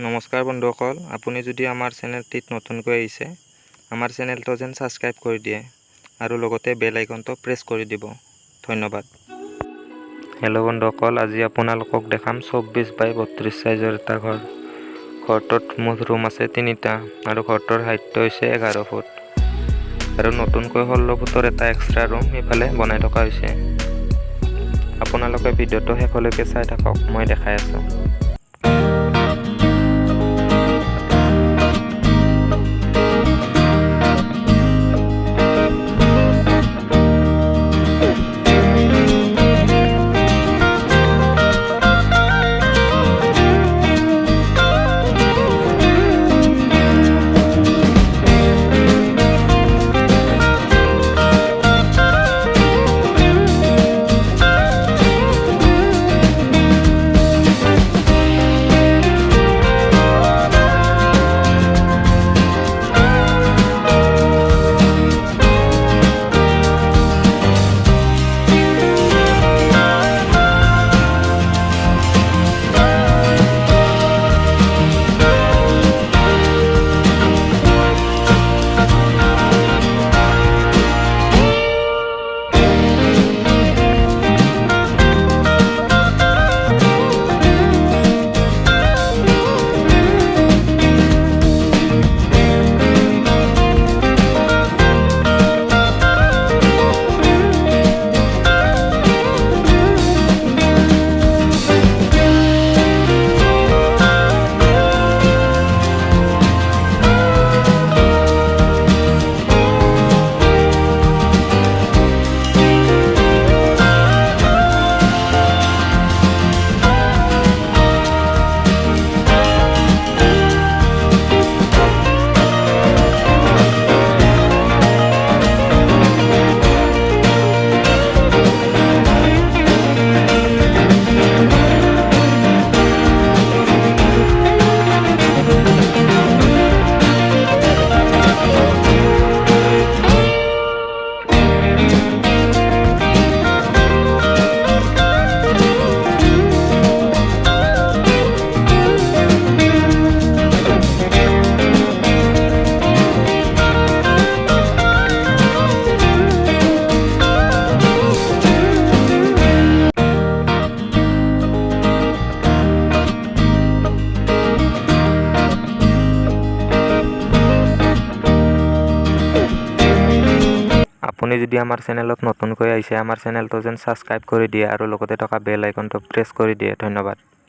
নমস্কাৰ বন্ধুসকল, আপুনি যদি আমাৰ চেনেলটিত নতুনকৈ আহিছে, আমাৰ চেনেলটো যেন সাবস্ক্ৰাইব কৰি দিয়ে আৰু লগতে বেল আইকনটো প্ৰেছ কৰি দিব। ধন্যবাদ। হেল্ল' বন্ধুসকল, আজি আপোনালোকক দেখাম 24 বাই 32 সাইজৰ এটা ঘৰ। ঘৰটোত মুঠ ৰুম আছে 3টা আৰু ঘৰটোৰ হাইটটো হৈছে 11 ফুট আৰু নতুনকৈ 16 ফুটৰ এটা এক্সট্ৰা ৰুম ইফালে বনাই থকা হৈছে। আপোনালোকে ভিডিঅ'টো শেষলৈকে চাই থাকক, মই দেখাই আছোঁ। আপুনি যদি আমাৰ চেনেলত নতুনকৈ আহিছে, আমাৰ চেনেলটো যেন সাবস্ক্ৰাইব কৰি দিয়ে আৰু লগতে থকা বেল আইকনটো প্ৰেছ কৰি দিয়ে। ধন্যবাদ।